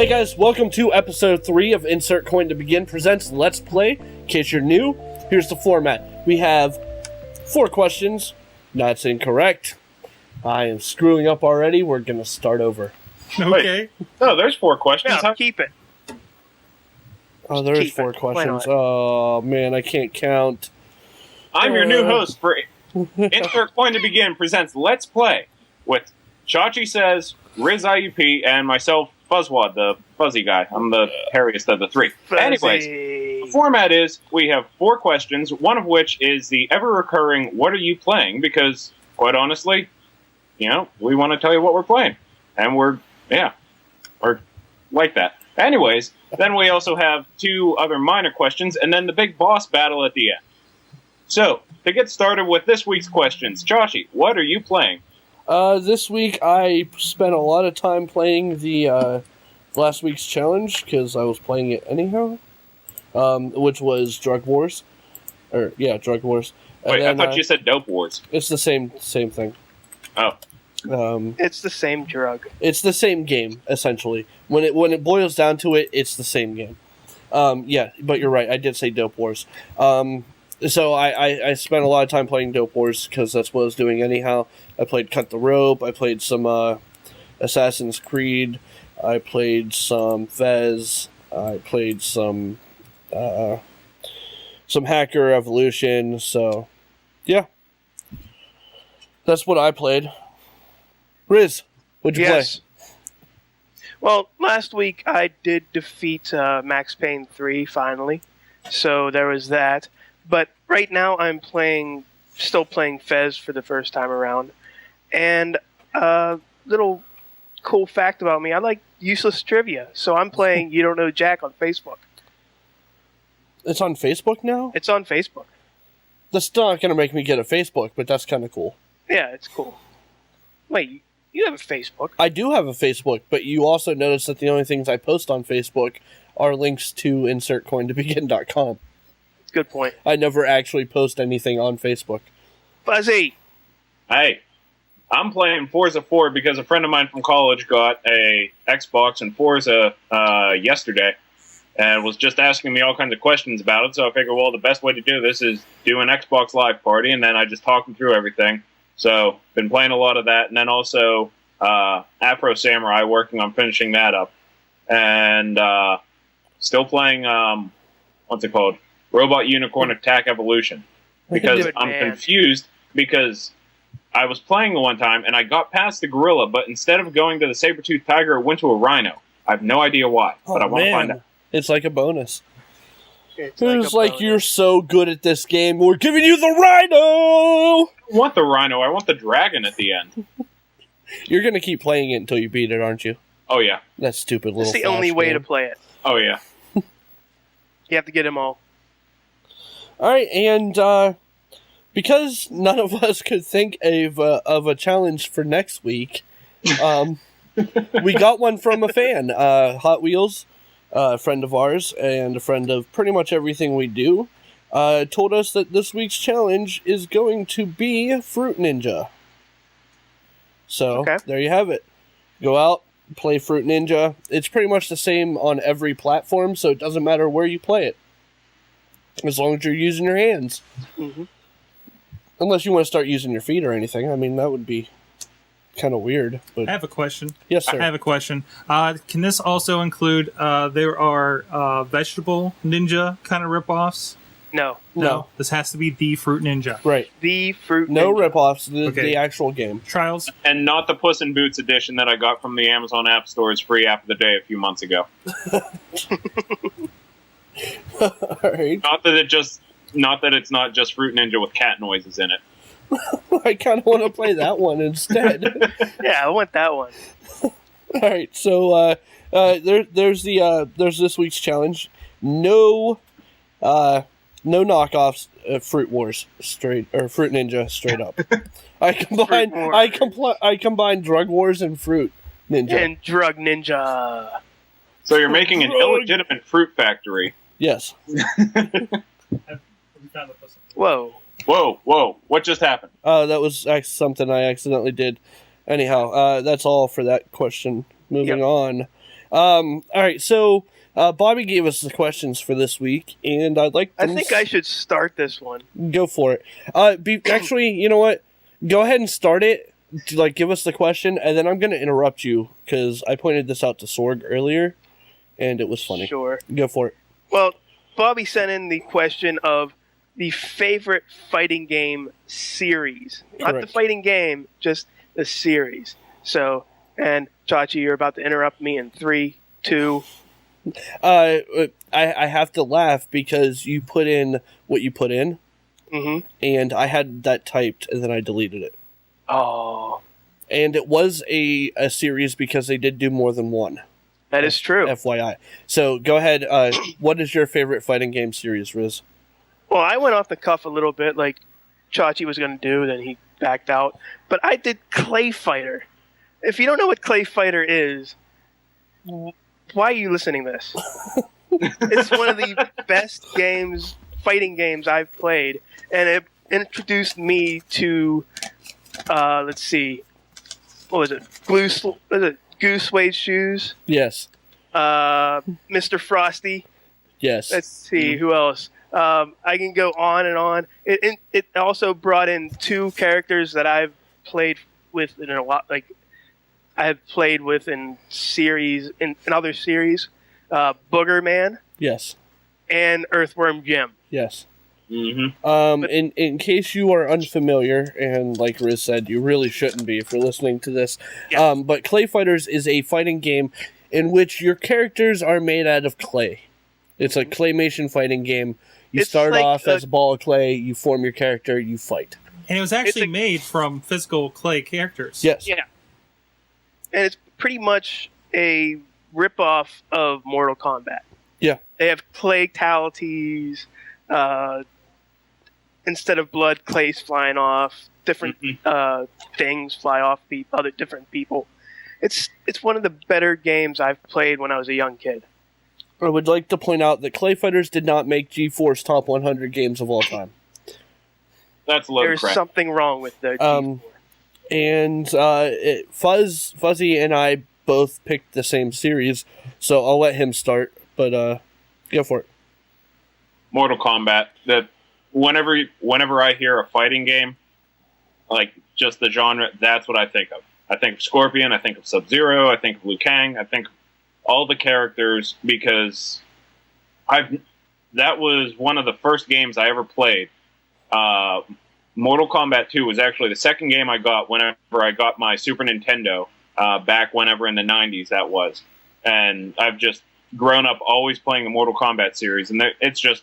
Hey guys, welcome to episode 3 of InsertCoinToBegin presents Let's Play. In case you're new, here's the format. We have 4 questions. That's incorrect. I am screwing up already. We're going to start over. Okay. No, there's 4 questions. No, keep it. Oh, there is 4 questions. Oh, man, I can't count. I'm your new host for InsertCoinToBegin presents Let's Play with Chachi Says, Rizz IUP, and myself, Fuzzwad, the fuzzy guy. I'm the hairiest of the 3. Fuzzy. Anyways, the format is we have 4 questions, one of which is the ever-recurring, what are you playing? Because, quite honestly, you know, we want to tell you what we're playing. And we're like that. Anyways, then we also have 2 other minor questions, and then the big boss battle at the end. So, to get started with this week's questions, Chachi, what are you playing? This week I spent a lot of time playing the last week's challenge because I was playing it anyhow, which was Drug Wars. Drug Wars. Wait, then, I thought you said Dope Wars. It's the same thing. Oh. It's the same drug. It's the same game, essentially. When it boils down to it, it's the same game. Yeah, but you're right. I did say Dope Wars. So I spent a lot of time playing Dope Wars because that's what I was doing anyhow. I played Cut the Rope. I played some Assassin's Creed. I played some Fuzz. I played some Hacker Evolution. So, yeah. That's what I played. Rizz, what'd you play? Well, last week I did defeat Max Payne 3 finally. So there was that. But right now I'm still playing Fez for the first time around. And a little cool fact about me, I like useless trivia. So I'm playing You Don't Know Jack on Facebook. It's on Facebook now? It's on Facebook. That's not going to make me get a Facebook, but that's kind of cool. Yeah, it's cool. Wait, you have a Facebook? I do have a Facebook, but you also notice that the only things I post on Facebook are links to InsertCoinToBegin.com. Good point. I never actually post anything on Facebook. Fuzzy! Hey, I'm playing Forza 4 because a friend of mine from college got a Xbox and Forza yesterday and was just asking me all kinds of questions about it, so I figured, well, the best way to do this is do an Xbox Live party, and then I just talk him through everything. So, been playing a lot of that, and then also Afro Samurai, working on finishing that up. And still playing, what's it called? Robot Unicorn Attack Evolution. Because I'm confused, because I was playing the one time, and I got past the gorilla, but instead of going to the saber-toothed tiger, it went to a rhino. I have no idea why, but I want to find out. It's like a bonus. It's like you're so good at this game, we're giving you the rhino! I don't want the rhino, I want the dragon at the end. You're going to keep playing it until you beat it, aren't you? Oh, yeah. That stupid little It's the only way to play it. Oh, yeah. You have to get them all. Alright, and because none of us could think of a challenge for next week, we got one from a fan. Hot Wheels, a friend of ours, and a friend of pretty much everything we do, told us that this week's challenge is going to be Fruit Ninja. So, There you have it. Go out, play Fruit Ninja. It's pretty much the same on every platform, so it doesn't matter where you play it. As long as you're using your hands. Mm-hmm. Unless you want to start using your feet or anything. I mean, that would be kind of weird. But I have a question. Yes, sir. I have a question. Can this also include, there are vegetable ninja kind of ripoffs? No. This has to be the Fruit Ninja. Right. The Fruit No Ninja. ripoffs, the actual game. Trials? And not the Puss in Boots edition that I got from the Amazon App Store's free app of the day a few months ago. Alright. Not that it's not just Fruit Ninja with cat noises in it. I kind of want to play that one instead. Yeah, I want that one. Alright, so there's this week's challenge. No knockoffs. Fruit Wars Fruit Ninja straight up. I combine Drug Wars and Fruit Ninja. And Drug Ninja. So you're making an illegitimate fruit factory. Yes. Whoa. Whoa. What just happened? That was something I accidentally did. Anyhow, that's all for that question. Moving on. All right, so Bobby gave us the questions for this week, and I'd like. I think I should start this one. Go for it. Actually, you know what? Go ahead and start it. Give us the question, and then I'm going to interrupt you because I pointed this out to Sorg earlier, and it was funny. Sure. Go for it. Well, Bobby sent in the question of the favorite fighting game series. Not Correct. the fighting game, just the series. So, and Chachi, you're about to interrupt me in 3, 2. I have to laugh because you put in what you put in, and I had that typed, and then I deleted it. Oh. And it was a series because they did do more than one. That is true. FYI. So go ahead. What is your favorite fighting game series, Rizz? Well, I went off the cuff a little bit like Chachi was going to do, then he backed out. But I did Clay Fighter. If you don't know what Clay Fighter is, why are you listening to this? It's one of the best fighting games I've played. And it introduced me to, let's see, what was it? Goose Suede Shoes? Yes. Mr. Frosty? Yes. Let's see, who else? I can go on and on. It also brought in 2 characters that I've played with in a lot, I have played with in other series. Booger Man. Yes. And Earthworm Jim. Yes. Mm-hmm. In case you are unfamiliar, and like Riz said, you really shouldn't be if you're listening to this. Yeah. But Clay Fighters is a fighting game in which your characters are made out of clay. It's a claymation fighting game. You start off as a ball of clay, you form your character, you fight. And it was actually made from physical clay characters. Yes. Yeah. And it's pretty much a ripoff of Mortal Kombat. Yeah. They have clay fatalities. Instead of blood, clay's flying off. Different things fly off other different people. It's one of the better games I've played when I was a young kid. I would like to point out that Clay Fighters did not make GeForce top 100 games of all time. That's a load of There's crap. something wrong with the G4. And Fuzzy and I both picked the same series, so I'll let him start, but go for it. Mortal Kombat. That whenever I hear a fighting game, like just the genre, that's what I think of. I think of Scorpion, I think of Sub-Zero, I think of Liu Kang, I think of all the characters, because that was one of the first games I ever played. Mortal Kombat 2 was actually the second game I got whenever I got my Super Nintendo, back whenever in the 90s that was. And I've just grown up always playing the Mortal Kombat series, and it's just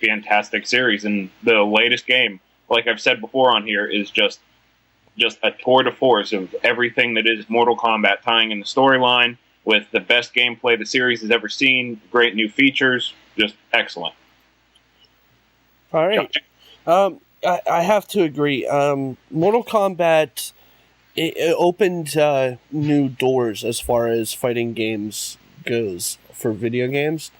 fantastic series. And the latest game, like I've said before on here, is just a tour de force of everything that is Mortal Kombat, tying in the storyline with the best gameplay the series has ever seen, great new features, just excellent. All right. I have to agree. Mortal Kombat, it opened new doors as far as fighting games goes for video games.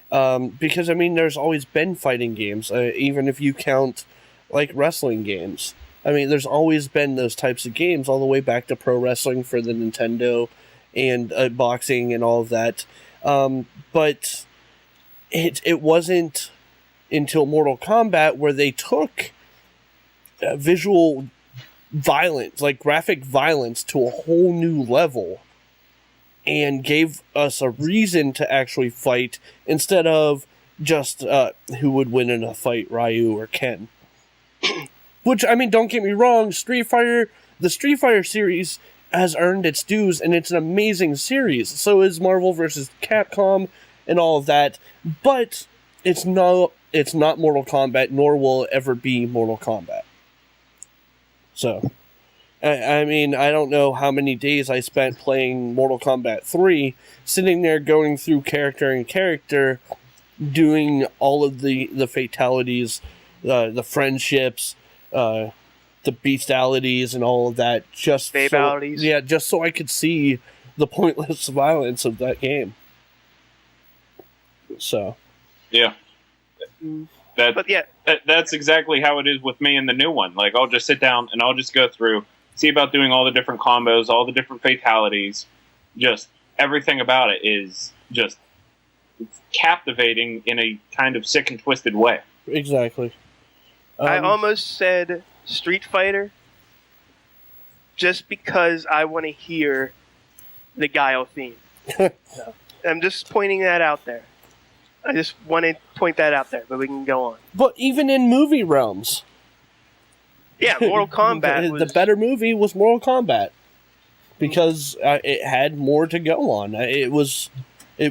Because, I mean, there's always been fighting games, even if you count, like, wrestling games. I mean, there's always been those types of games all the way back to pro wrestling for the Nintendo and boxing and all of that. But it wasn't until Mortal Kombat where they took visual violence, like graphic violence, to a whole new level and gave us a reason to actually fight instead of just who would win in a fight, Ryu or Ken. Which, I mean, don't get me wrong, the Street Fighter series has earned its dues, and it's an amazing series. So is Marvel vs. Capcom and all of that, but it's not Mortal Kombat, nor will it ever be Mortal Kombat. So, I mean, I don't know how many days I spent playing Mortal Kombat 3, sitting there going through character and character, doing all of the fatalities, the friendships, the bestialities and all of that, just so I could see the pointless violence of that game. So, yeah, that's exactly how it is with me in the new one. Like, I'll just sit down and I'll just go through, see about doing all the different combos, all the different fatalities, just everything about it is just captivating in a kind of sick and twisted way. Exactly. I almost said Street Fighter just because I want to hear the Guile theme. I'm just pointing that out there. I just want to point that out there, but we can go on. But even in movie realms. Yeah, Mortal Kombat was... The better movie was Mortal Kombat. Because it had more to go on. It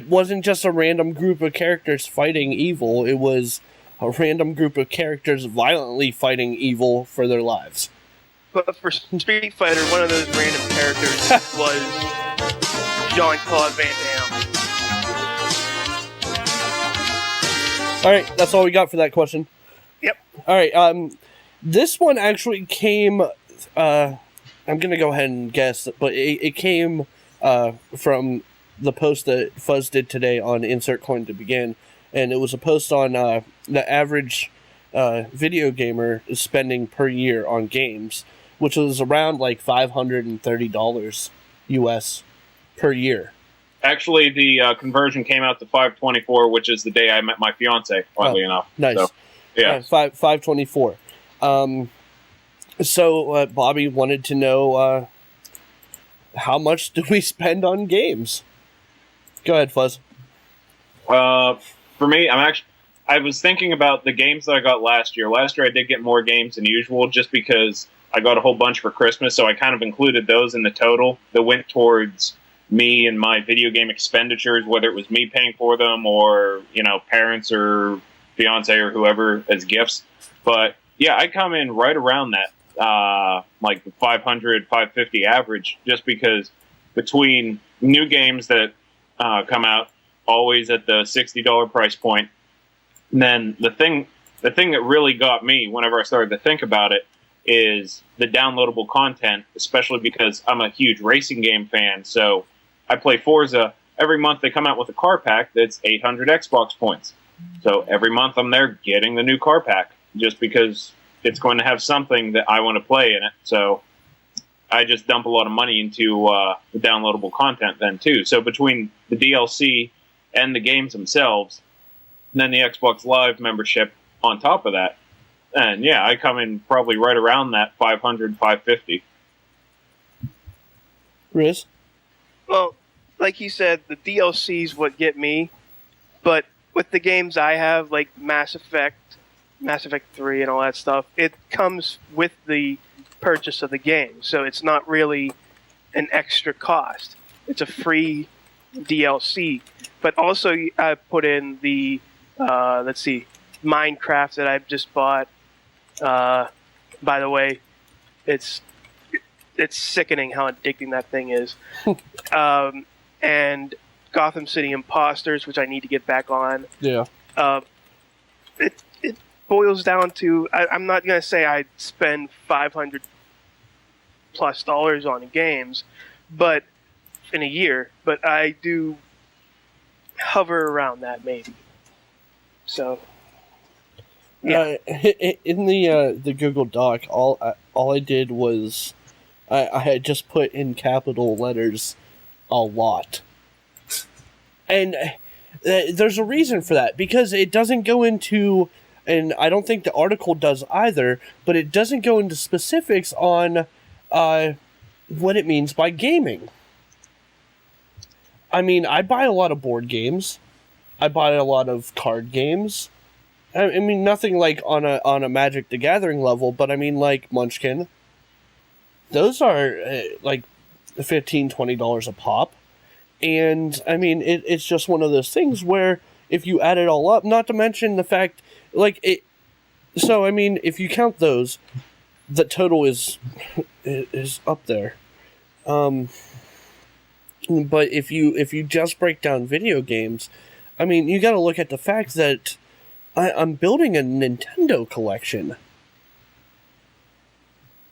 wasn't just a random group of characters fighting evil. It was a random group of characters violently fighting evil for their lives. But for Street Fighter, one of those random characters was Jean-Claude Van Damme. All right, that's all we got for that question. Yep. All right, this one actually came... I'm going to go ahead and guess, but it came from the post that Fuzz did today on InsertCoinToBegin, and it was a post on the average video gamer is spending per year on games, which was around like $530 US per year. Actually, the conversion came out to $524, which is the day I met my fiance, oddly enough. Nice. So, yeah. $524. So Bobby wanted to know how much do we spend on games? Go ahead, Fuzz. For me, I was thinking about the games that I got last year. Last year I did get more games than usual just because I got a whole bunch for Christmas, so I kind of included those in the total that went towards me and my video game expenditures, whether it was me paying for them or, parents or fiance or whoever as gifts. But yeah, I come in right around that. Like the 500, 550 average, just because between new games that come out always at the $60 price point, and then the thing that really got me whenever I started to think about it is the downloadable content, especially because I'm a huge racing game fan. So I play Forza. Every month they come out with a car pack that's 800 Xbox points. So every month I'm there getting the new car pack just because it's going to have something that I want to play in it. So I just dump a lot of money into the downloadable content then too. So between the DLC and the games themselves, and then the Xbox Live membership on top of that, and yeah, I come in probably right around that 500, 550. Rizz? Well, like you said, the DLC's what get me, but with the games I have, like Mass Effect 3 and all that stuff, it comes with the purchase of the game. So it's not really an extra cost. It's a free DLC. But also I put in the, Minecraft that I've just bought. By the way, it's sickening how addicting that thing is. And Gotham City Imposters, which I need to get back on. Yeah. It boils down to, I'm not going to say I spend $500+ on games, but in a year, but I do hover around that maybe. So, yeah. In the Google Doc, all I did was I had just put in capital letters a lot, and there's a reason for that, because it doesn't go into. And I don't think the article does either, but it doesn't go into specifics on what it means by gaming. I mean, I buy a lot of board games. I buy a lot of card games. I mean, nothing like on a Magic the Gathering level, but I mean, like Munchkin. Those are like $15, $20 a pop. And, I mean, it's just one of those things where if you add it all up, not to mention the fact... So I mean, if you count those, the total is up there. But if you just break down video games, I mean, you got to look at the fact that I'm building a Nintendo collection.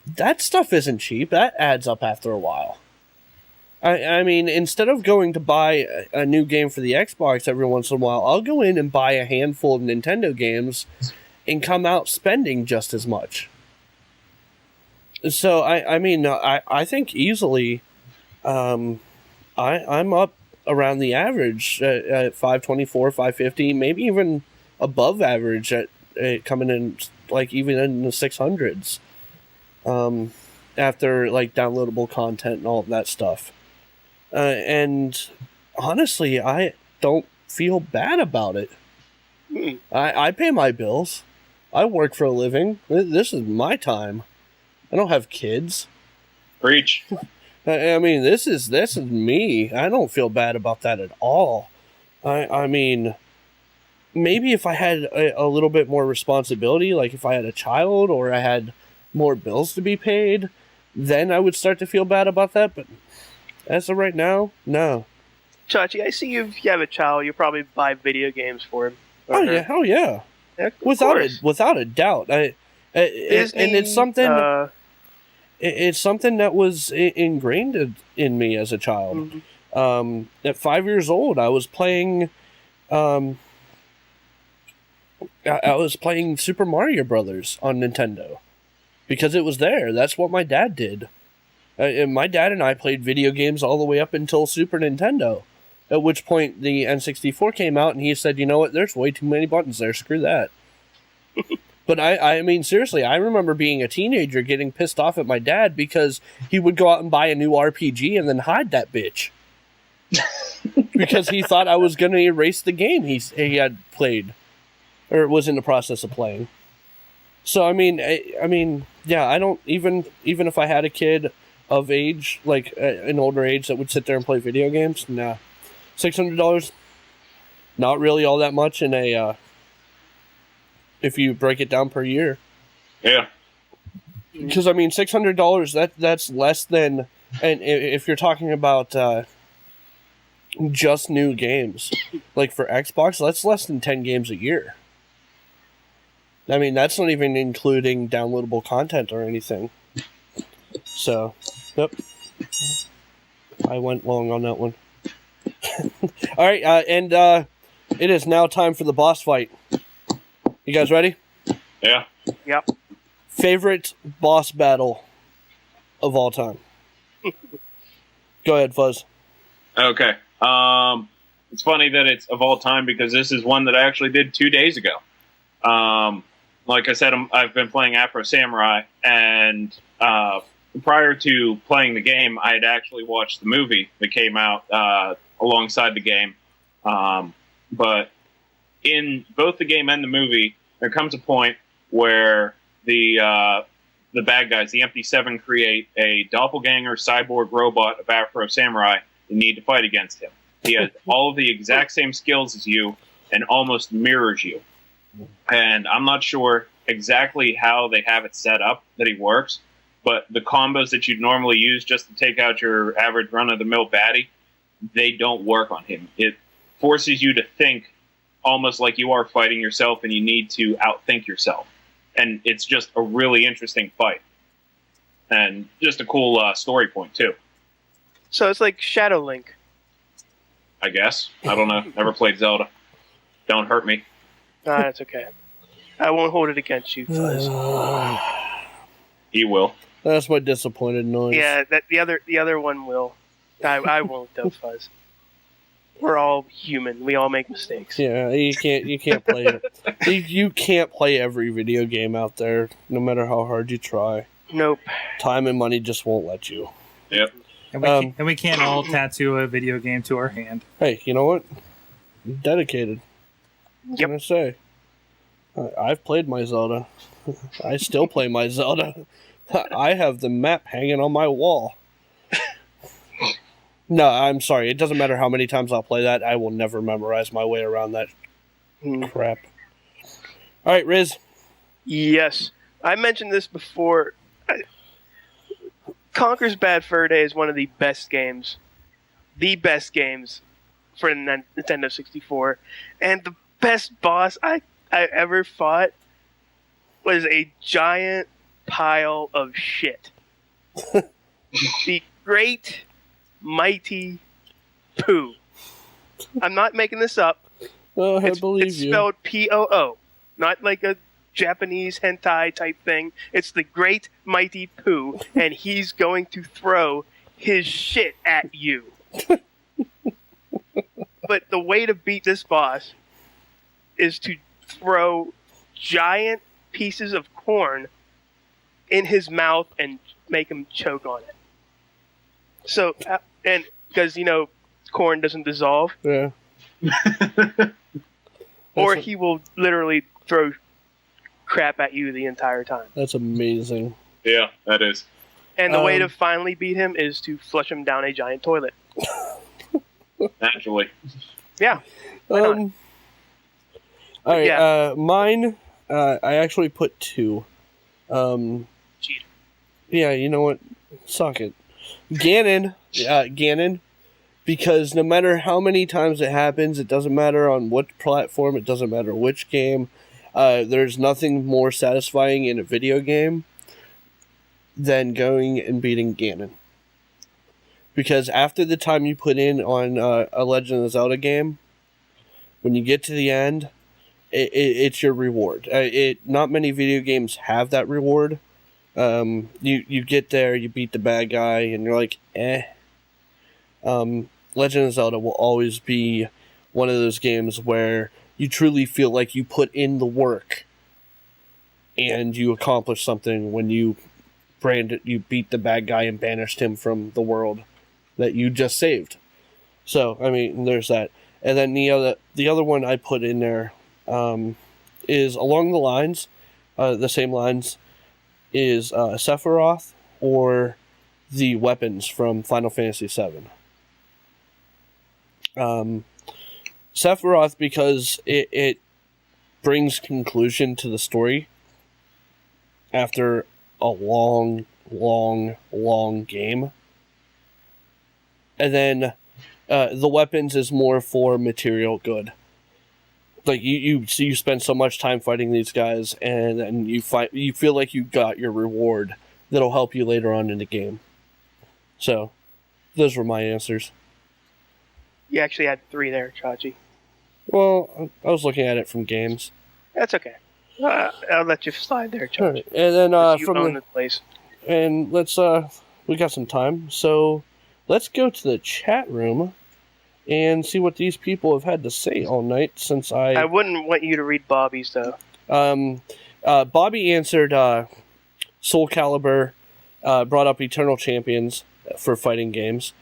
That stuff isn't cheap. That adds up after a while. I mean, instead of going to buy a new game for the Xbox every once in a while, I'll go in and buy a handful of Nintendo games and come out spending just as much. So, I mean, I think easily I'm up around the average at 524, 550, maybe even above average at coming in like even in the 600s. After like downloadable content and all of that stuff. And honestly, I don't feel bad about it. I pay my bills. I work for a living. This is my time. I don't have kids. Preach. I mean, this is me. I don't feel bad about that at all. I mean, maybe if I had a little bit more responsibility, like if I had a child or I had more bills to be paid, then I would start to feel bad about that. But as of right now, no. Chachi, I see you have a child. You'll probably buy video games for him. Oh yeah, hell yeah. Without a doubt. And it's something. It's something that was ingrained in me as a child. Mm-hmm. At 5 years old, I was playing. I was playing Super Mario Brothers on Nintendo because it was there. That's what my dad did. And my dad and I played video games all the way up until Super Nintendo. At which point the N64 came out, and he said, "You know what? There's way too many buttons there. Screw that." But I mean, seriously, I remember being a teenager getting pissed off at my dad because he would go out and buy a new RPG and then hide that bitch. Because he thought I was going to erase the game he had played. Or was in the process of playing. So, I mean, yeah, I don't, even if I had a kid of age, like an older age that would sit there and play video games, nah. $600, not really all that much in a, if you break it down per year. Yeah. Because, I mean, $600, that's less than, and if you're talking about just new games, like for Xbox, that's less than 10 games a year. I mean, that's not even including downloadable content or anything. So, yep. I went long on that one. All right, and it is now time for the boss fight. You guys ready? Yeah. Yep. Favorite boss battle of all time? Go ahead, Fuzz. Okay. It's funny that it's of all time because this is one that I actually did 2 days ago. Like I said, I've been playing Afro Samurai, and prior to playing the game, I had actually watched the movie that came out alongside the game. But in both the game and the movie, there comes a point where the bad guys, the MT7, create a doppelganger cyborg robot of Afro Samurai. You need to fight against him. He has all of the exact same skills as you and almost mirrors you. And I'm not sure exactly how they have it set up that he works, but the combos that you'd normally use just to take out your average run-of-the-mill baddie, they don't work on him. It forces you to think almost like you are fighting yourself and you need to outthink yourself. And it's just a really interesting fight. And just a cool story point, too. So it's like Shadow Link. I guess. I don't know. Never played Zelda. Don't hurt me. Nah, that's okay. I won't hold it against you, Fuzz. He will. That's my disappointed noise. Yeah, the other one will. I won't though, Fuzz. We're all human. We all make mistakes. Yeah, you can't play it. You can't play every video game out there, no matter how hard you try. Nope. Time and money just won't let you. Yep. And we can't all tattoo a video game to our hand. Hey, you know what? I'm dedicated. What can I say? I've played my Zelda. I still play my Zelda. I have the map hanging on my wall. No, I'm sorry. It doesn't matter how many times I'll play that. I will never memorize my way around that crap. All right, Rizz. Yes. I mentioned this before. Conker's Bad Fur Day is one of the best games. The best games for Nintendo 64. And the best boss I ever fought was a giant pile of shit. The Great Mighty Poo. I'm not making this up. Oh, I believe it's you. It's spelled P-O-O. Not like a Japanese hentai type thing. It's the Great Mighty Poo, and he's going to throw his shit at you. But the way to beat this boss is to throw giant pieces of corn in his mouth and make him choke on it. So, and because, corn doesn't dissolve. Yeah. Or he will literally throw crap at you the entire time. That's amazing. Yeah, that is. And the way to finally beat him is to flush him down a giant toilet. Naturally. Yeah. Why not? All right. Yeah. Mine. I actually put 2. Cheater. Yeah. You know what? Suck it. Ganon. Ganon. Because no matter how many times it happens, it doesn't matter on what platform. It doesn't matter which game. There's nothing more satisfying in a video game than going and beating Ganon. Because after the time you put in on a Legend of Zelda game, when you get to the end, it's your reward. Not many video games have that reward. You get there, you beat the bad guy, and you're like, eh. Legend of Zelda will always be one of those games where you truly feel like you put in the work and you accomplish something when you beat the bad guy and banished him from the world that you just saved. So, I mean, there's that. And then the other one I put in there is along the lines, the same lines, is Sephiroth or the weapons from Final Fantasy VII. Sephiroth because it brings conclusion to the story after a long game. And then the weapons is more for material good. Like you spend so much time fighting these guys, and then you feel like you got your reward that'll help you later on in the game. So, those were my answers. You actually had 3 there, Chachi. Well, I was looking at it from games. That's okay. I'll let you slide there, Chachi. Right. And then You from own the place. and let's we got some time, so let's go to the chat room and see what these people have had to say all night since I wouldn't want you to read Bobby's though. Bobby answered Soul Calibur, brought up Eternal Champions for fighting games.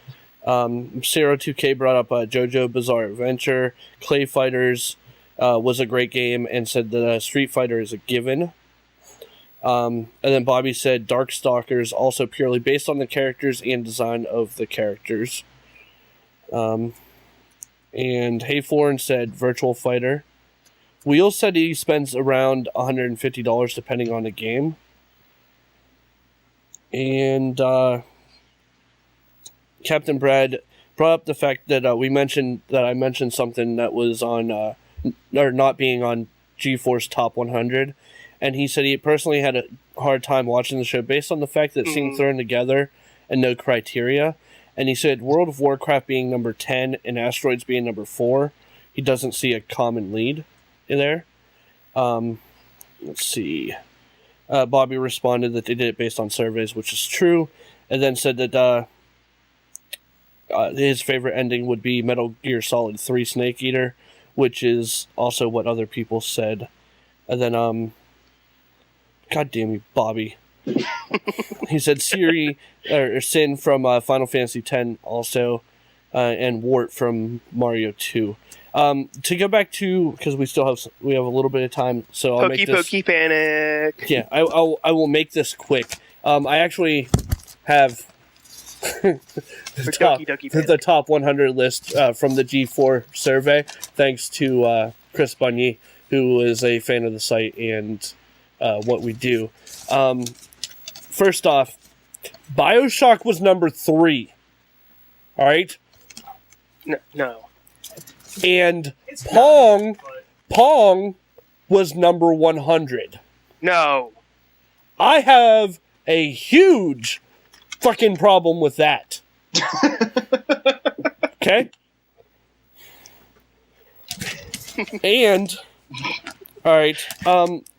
Zero 2K brought up JoJo Bizarre Adventure. Clay Fighters was a great game and said that Street Fighter is a given. And then Bobby said Darkstalkers, also purely based on the characters and design of the characters. And Hayforn said Virtual Fighter. Wheels said he spends around $150 depending on the game. And Captain Brad brought up the fact that I mentioned something that was on or not being on GeForce Top 100, and he said he personally had a hard time watching the show based on the fact that it seemed thrown together and no criteria. And he said World of Warcraft being number 10 and Asteroids being number 4, he doesn't see a common lead in there. Let's see. Bobby responded that they did it based on surveys, which is true, and then said that his favorite ending would be Metal Gear Solid 3 Snake Eater, which is also what other people said. And then, God damn you, Bobby. He said Siri, or Sin from Final Fantasy X also, and Wart from Mario 2. To go back to, because we have a little bit of time, so I'll make this... Pokey Panic! Yeah, I will make this quick. I actually have... the top 100 list from the G4 survey, thanks to Chris Bunye, who is a fan of the site and what we do. First off, BioShock was number 3. All right? No. And Pong was number 100. No. I have a huge fucking problem with that. Okay? And all right,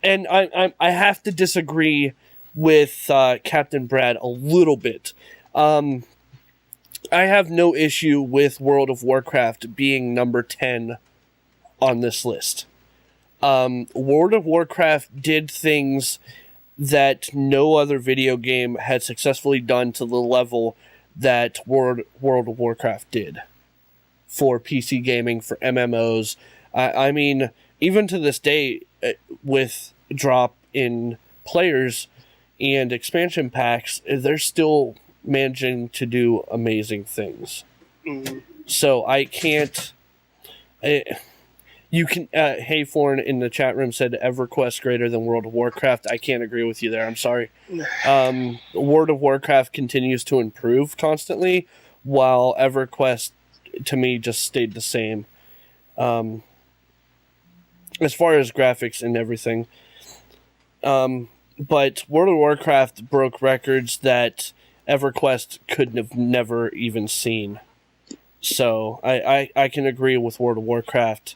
and I have to disagree with Captain Brad a little bit. I I have no issue with World of Warcraft being number 10 on this list. World of Warcraft did things that no other video game had successfully done to the level that World of Warcraft did for PC gaming, for MMOs. I mean, even to this day, with drop in players and expansion packs, they're still managing to do amazing things. Mm-hmm. So I can't... You can, hey, Florin in the chat room said EverQuest greater than World of Warcraft. I can't agree with you there. I'm sorry. World of Warcraft continues to improve constantly, while EverQuest, to me, just stayed the same. As far as graphics and everything. But World of Warcraft broke records that EverQuest could have never even seen. So I can agree with World of Warcraft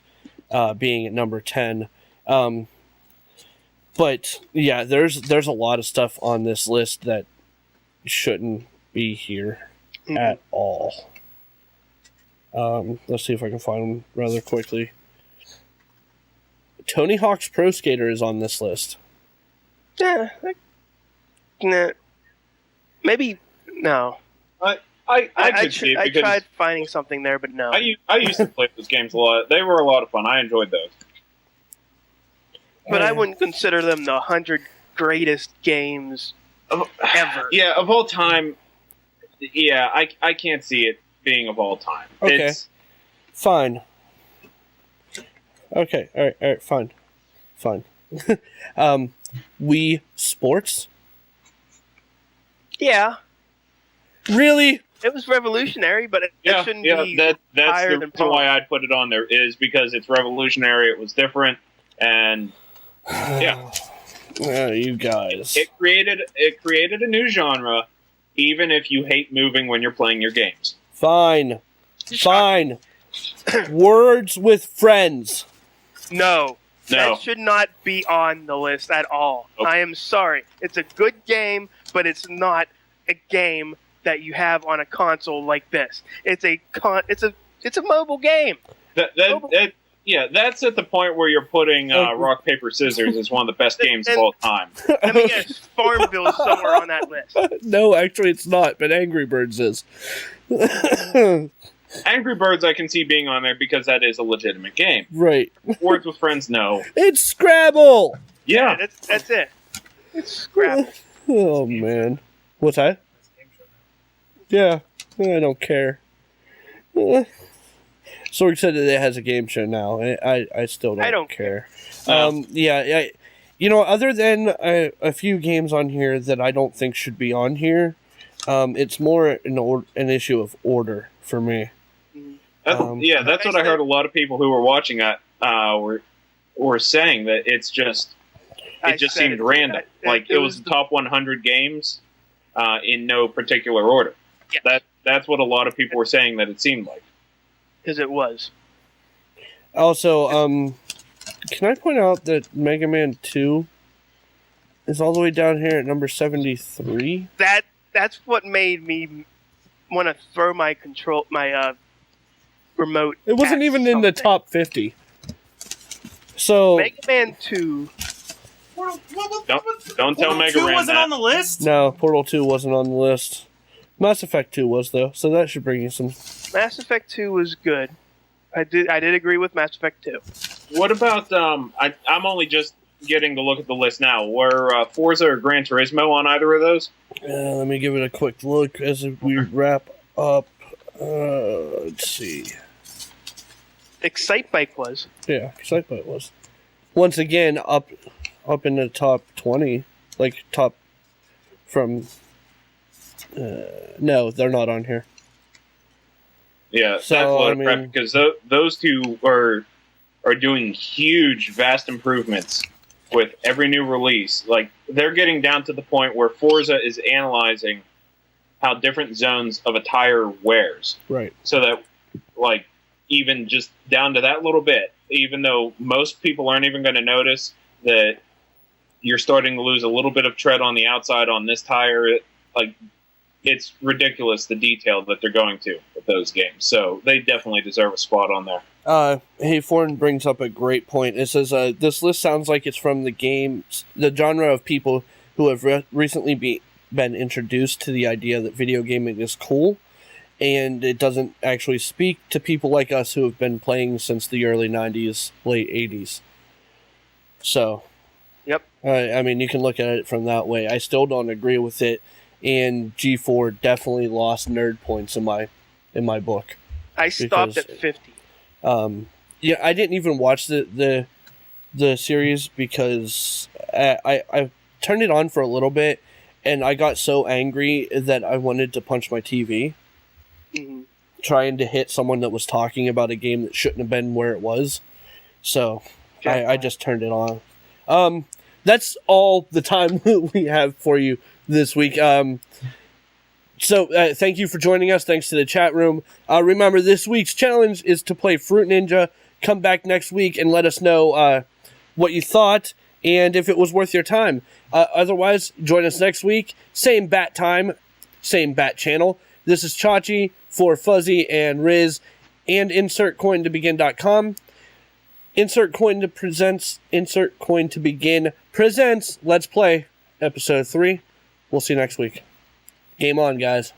being at number 10. But yeah, there's a lot of stuff on this list that shouldn't be here at all. Let's see if I can find them rather quickly. Tony Hawk's Pro Skater is on this list. Yeah. Nah. Maybe no. I could see it because I tried finding something there, but no. I used to play those games a lot. They were a lot of fun. I enjoyed those. But I wouldn't consider them the 100 greatest games ever. Yeah, of all time. Yeah, I can't see it being of all time. Okay. Fine. Okay, alright, fine. Wii Sports? Yeah. Really? It was revolutionary, but it shouldn't be that's higher the than reason why I'd put it on there, is because it's revolutionary, it was different, and yeah. You guys. It created a new genre, even if you hate moving when you're playing your games. Fine. Words with Friends. No. That should not be on the list at all. Okay. I am sorry. It's a good game, but it's not a game that you have on a console like this. It's a mobile game. That's at the point where you're putting Rock, Paper, Scissors as one of the best games of all time. Let me guess, Farmville is somewhere on that list. No, actually it's not, but Angry Birds is. Angry Birds I can see being on there because that is a legitimate game. Right. Words with Friends, no. It's Scrabble! Yeah. That's it. It's Scrabble. Oh, man. What's that? Yeah, I don't care. Sorg said that it has a game show now. I still don't care. Yeah, you know, other than a few games on here that I don't think should be on here, it's more an issue of order for me. That's what I heard a lot of people who were watching that were saying, that it just seemed random. It was the top 100 games in no particular order. Yeah. That's what a lot of people were saying that it seemed like. Because it was. Also, can I point out that Mega Man 2 is all the way down here at number 73? That's what made me want to throw my remote. It wasn't even in the top 50. So Mega Man 2. Don't tell Mega Man wasn't that. on the list? No, Portal 2 wasn't on the list. Mass Effect 2 was, though, so that should bring you some... Mass Effect 2 was good. I did agree with Mass Effect 2. What about, I'm only just getting to look at the list now. Were Forza or Gran Turismo on either of those? Let me give it a quick look as we wrap up. Let's see. Excitebike was. Yeah, Excitebike was. Once again, up in the top 20. Like, top from... no, they're not on here. Yeah, so, that's a lot of prep, because those two are doing huge, vast improvements with every new release. Like, they're getting down to the point where Forza is analyzing how different zones of a tire wears. Right. So that, like, even just down to that little bit, even though most people aren't even going to notice that you're starting to lose a little bit of tread on the outside on this tire, like, it's ridiculous the detail that they're going to with those games. So they definitely deserve a spot on there. Hey, Foreign brings up a great point. It says, this list sounds like it's from the genre of people who have recently been introduced to the idea that video gaming is cool, and it doesn't actually speak to people like us who have been playing since the early 90s, late 80s. So, Yep. I mean, you can look at it from that way. I still don't agree with it, and G4 definitely lost nerd points in my book. I stopped at 50. Yeah, I didn't even watch the series because I turned it on for a little bit, and I got so angry that I wanted to punch my TV, trying to hit someone that was talking about a game that shouldn't have been where it was. So I just turned it on. That's all the time we have for you this week. So thank you for joining us. Thanks to the chat room. Remember, this week's challenge is to play Fruit Ninja. Come back next week and let us know what you thought and if it was worth your time. Otherwise, join us next week. Same bat time, same bat channel. This is Chachi for Fuzzy and Rizz and InsertCoinToBegin.com. InsertCoinToBegin presents Let's Play Episode 3. We'll see you next week. Game on, guys.